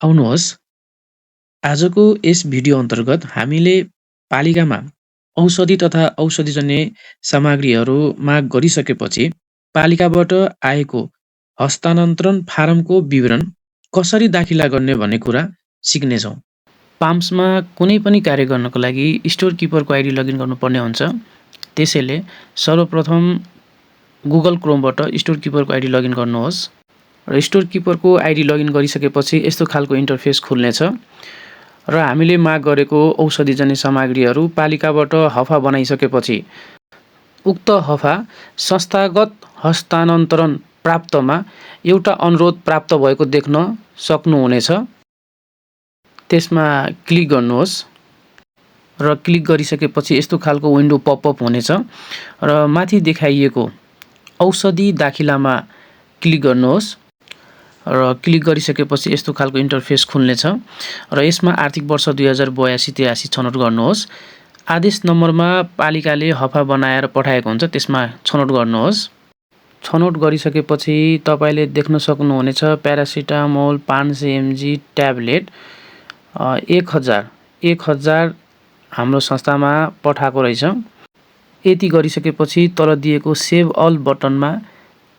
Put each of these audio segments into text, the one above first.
आउनुहोस् आजको यस भिडियो अन्तर्गत हामीले पालिकामा औषधि तथा औषधिजन्य सामग्रीहरू माग गरिसकेपछि पालिकाबाट आएको हस्तान्तरण फारमको विवरण कसरी दाखिला गर्ने भन्ने कुरा सिक्नेछौँ। पाम्समा कुनै पनि कार्य गर्नको लागि स्टोर किपरको आइडी लगइन गर्नुपर्ने हुन्छ। त्यसैले सर्वप्रथम गुगल क्रोमबाट स्टोर किपरको आइडी लगइन गर्नुहोस् र स्टोर किपरको आइडी लगइन गरिसकेपछि यस्तो खालको इन्टरफेस खुल्नेछ र हामीले माग गरेको औषधिजन्य सामग्रीहरू पालिकाबाट हफा बनाइसकेपछि उक्त हफा संस्थागत हस्तान्तरण प्राप्तमा एउटा अनुरोध प्राप्त भएको देख्न सक्नुहुनेछ। त्यसमा क्लिक गर्नुहोस् र क्लिक गरिसकेपछि यस्तो खालको विन्डो पपअप हुनेछ र माथि देखाइएको औषधि दाखिलामा क्लिक गर्नुहोस् र क्लिक गरिसकेपछि यस्तो खालको इन्टरफेस खुल्नेछ र यसमा आर्थिक वर्ष 2082-83 छनौट गर्नुहोस्। आदेश नम्बरमा पालिकाले हफा बनाएर पठाएको हुन्छ, त्यसमा छनौट गर्नुहोस्। छनौट गरिसकेपछि तपाईले देख्न सक्नुहुनेछ प्यारासिटामोल 500 mg ट्याब्लेट 1000 हाम्रो संस्थामा पठाएको रहेछ। यति गरिसकेपछि तल दिएको सेभ अल बटनमा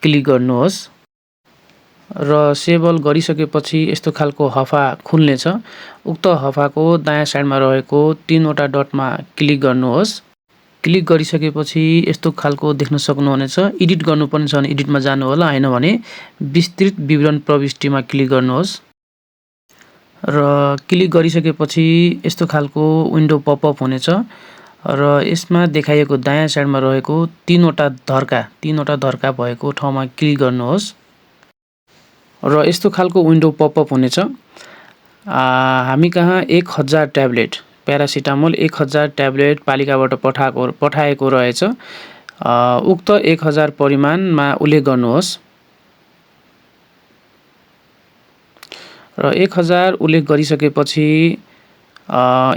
क्लिक गर्नुहोस् र सेभ अल गरिसकेपछि यस्तो खालको हफा खुल्नेछ। उक्त हफाको दायाँ साइडमा रहेको 3वटा डटमा क्लिक गर्नुहोस्। क्लिक गरिसकेपछि यस्तो खालको देख्न सक्नुहुनेछ। एडिट गर्नुपर्ने छ भने एडिटमा जानु होला, हैन भने विस्तृत विवरण प्रविष्टिमा क्लिक गर्नुहोस् र क्लिक गरिसकेपछि यस्तो खालको विन्डो पपअप हुनेछ र यसमा देखाइएको दायाँ साइडमा रहेको 3वटा धर्का भएको ठाउँमा क्लिक गर्नुहोस् र यस्तो खालको विन्डो पपअप हुनेछ। हामी कहाँ 1000 ट्याब्लेट प्यारासिटामोल 1000 ट्याब्लेट पालिकाबाट पठाएको रहेछ। उक्त 1000 परिमाणमा उल्लेख गर्नुहोस् र 1000 उल्लेख गरिसकेपछि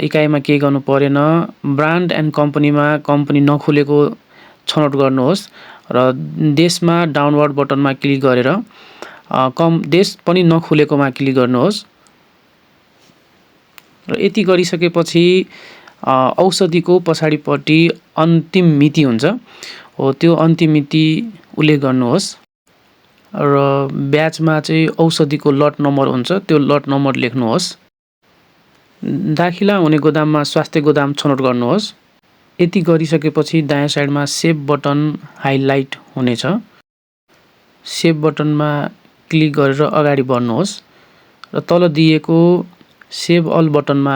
इकाइमा के गर्नु परेन, ब्रान्ड एन्ड कम्पनी नखुलेको छनौट गर्नुहोस् र देशमा डाउनवर्ड बटनमा क्लिक गरेर देश पनि नखुलेकोमा क्लिक गर्नुहोस् र यति गरिसकेपछि औषधिको पछाडिपट्टि अन्तिम मिति हुन्छ हो, त्यो अन्तिम मिति उल्लेख गर्नुहोस् र ब्याचमा चाहिँ औषधिको लट नम्बर हुन्छ, त्यो लट नम्बर लेख्नुहोस्। दाखिला हुने गोदाममा स्वास्थ्य गोदाम छनौट गर्नुहोस्। यति गरिसकेपछि दायाँ साइडमा सेभ बटन हाइलाइट हुनेछ। सेभ बटनमा क्लिक गरेर अगाडि बढ्नुहोस् र तल दिएको सेभ अल बटनमा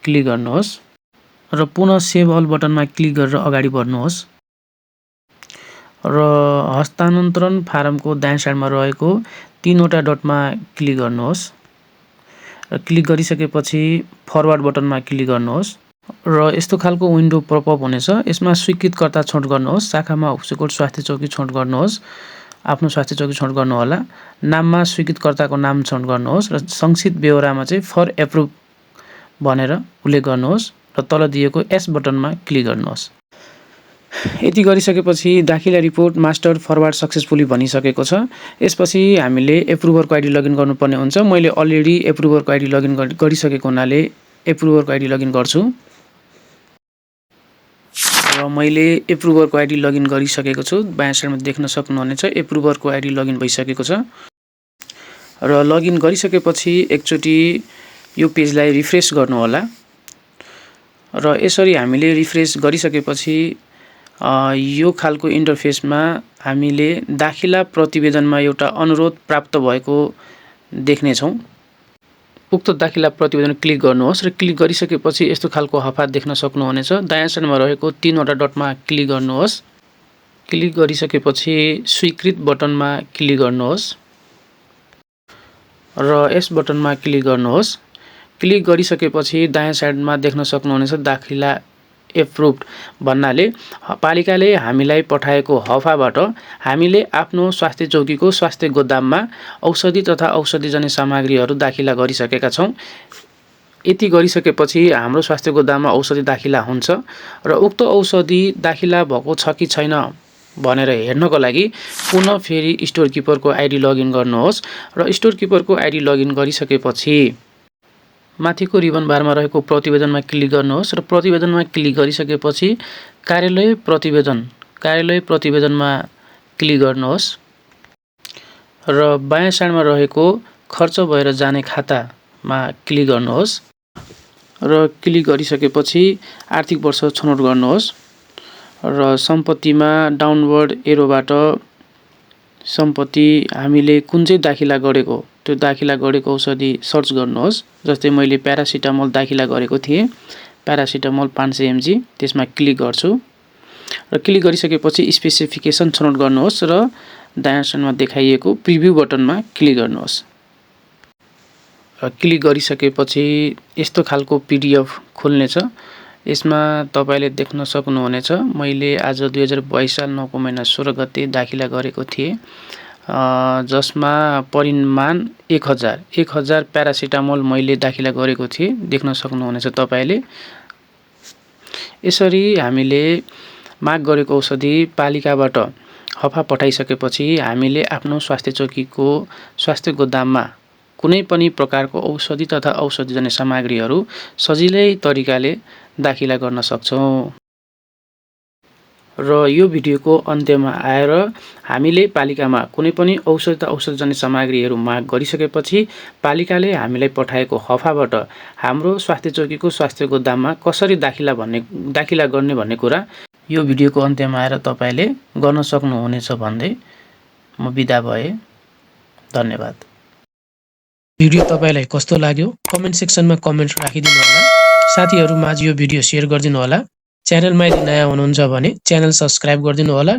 क्लिक गर्नुहोस् र पुनः सेभ अल बटनमा क्लिक गरेर अगाडि बढ्नुहोस् र हस्तान्तरण फारमको दायाँ साइडमा रहेको 3वटा डटमा क्लिक गर्नुहोस् र क्लिक गरिसकेपछि फरवर्ड बटनमा क्लिक गर्नुहोस् र यस्तो खालको विन्डो पपअप हुनेछ। यसमा स्वीकृतकर्ता छनौट गर्नुहोस्। शाखामा औषधिकोट स्वास्थ्य चौकी छनौट गर्नुहोस्। आफ्नो स्वास्थ्य चौकी छनौट गर्नु होला। नाममा स्वीकृतकर्ताको नाम छनौट गर्नुहोस् र संक्षिप्त ब्यौरामा चाहिँ फर एप्रुभ भनेर उल्लेख गर्नुहोस् र तल दिएको एस बटनमा क्लिक गर्नुहोस्। यति गरिसकेपछि दाखिला रिपोर्ट मास्टर फरवर्ड सक्सेसफुली भनिसकेको छ। यसपछि हामीले एप्रुभरको आइडी लगइन गर्नुपर्ने हुन्छ। मैले अलरेडी एप्रुभरको आइडी लगइन गरिसकेको हुनाले एप्रुभरको आइडी लगइन गर्छु र मैले एप्रुभरको आइडी लगइन गरिसकेको छु। बायाँ साइडमा देख्न सक्नुहुनेछ एप्रुभरको आइडी लगइन भइसकेको छ र लगइन गरिसकेपछि एकचोटि यो पेजलाई रिफ्रेश गर्नु होला र यसरी हामीले रिफ्रेश गरिसकेपछि यो खालको इन्टरफेसमा हामीले दाखिला प्रतिवेदनमा एउटा अनुरोध प्राप्त भएको देख्नेछौँ। उक्त दाखिला प्रतिवेदन क्लिक गर्नुहोस् र क्लिक गरिसकेपछि यस्तो खालको हफा देख्न सक्नुहुनेछ। दायाँ साइडमा रहेको 3वटा डटमा क्लिक गर्नुहोस्। क्लिक गरिसकेपछि स्वीकृत बटनमा क्लिक गर्नुहोस् र यस बटनमा क्लिक गर्नुहोस्। क्लिक गरिसकेपछि दायाँ साइडमा देख्न सक्नुहुनेछ दाखिला एप्रुभड भन्नाले पालिकाले हामीलाई पठाएको हफाबाट हामीले आफ्नो स्वास्थ्य चौकीको स्वास्थ्य गोदाममा औषधि तथा औषधिजन्य सामग्रीहरू दाखिला गरिसकेका छौँ। यति गरिसकेपछि हाम्रो स्वास्थ्य गोदाममा औषधि दाखिला हुन्छ र उक्त औषधि दाखिला भएको छ कि छैन भनेर हेर्नको लागि पुनः फेरि स्टोर किपरको आइडी लगइन गर्नुहोस् र स्टोर किपरको आइडी लगइन गरिसकेपछि माथिको रिबन बारमा रहेको प्रतिवेदनमा क्लिक गर्नुहोस् र प्रतिवेदनमा क्लिक गरिसकेपछि कार्यालय प्रतिवेदनमा क्लिक गर्नुहोस् र बायाँ साइडमा रहेको खर्च भएर जाने खातामा क्लिक गर्नुहोस् र क्लिक गरिसकेपछि आर्थिक वर्ष छनौट गर्नुहोस् र सम्पत्तिमा डाउनवर्ड एरोबाट सम्पत्ति हामीले कुन चाहिँ दाखिला गरेको त्यो दाखिला गरेको औषधि सर्च गर्नुहोस्। जस्तै मैले प्यारासिटामोल दाखिला गरेको थिएँ, प्यारासिटामोल 500 mg, त्यसमा क्लिक गर्छु र क्लिक गरिसकेपछि स्पेसिफिकेसन छनौट गर्नुहोस् र दायाँ साइडमा देखाइएको प्रिभ्यू बटनमा क्लिक गर्नुहोस्। क्लिक गरिसकेपछि यस्तो खालको PDF खुल्नेछ। यसमा तपाईले देख्न सक्नुहुनेछ मैले आज 2022 साल 9 महिना 16 गते दाखिला गरेको थिएँ, जसमा परिमाण 1000 प्यारासिटामोल मैले दाखिला गरेको थिएँ, देख्न सक्नुहुनेछ तपाईले। यसरी हामीले माग गरेको औषधि पालिकाबाट हफा पठाइसकेपछि हामीले आफ्नो स्वास्थ्य चौकीको स्वास्थ्य गोदाममा कुनै पनि प्रकारको औषधि तथा औषधिजन्य सामग्रीहरू सजिलै तरिकाले दाखिला गर्न सक्छौं। र यो भिडियोको अन्त्यमा आएर हामीले पालिकामा कुनै पनि औषधि तथा औषधिजन्य सामग्रीहरू माग गरिसकेपछि पालिकाले हामीलाई पठाएको हफाबाट हाम्रो स्वास्थ्य चौकीको स्वास्थ्य गोदाममा कसरी दाखिला गर्ने भन्ने कुरा यो भिडियोको अन्त्यमा आएर तपाईले गर्न सक्नुहुनेछ भन्दै म बिदा भए। धन्यवाद। भिडियो तपाईलाई कस्तो लाग्यो कमेन्ट सेक्सनमा कमेन्ट राखिदिनु होला। साथीहरुमाझ यो भिडियो शेयर गरिदिनु होला। च्यानलमा यदि नयाँ हुनुहुन्छ भने च्यानल सब्स्क्राइब गरिदिनु होला।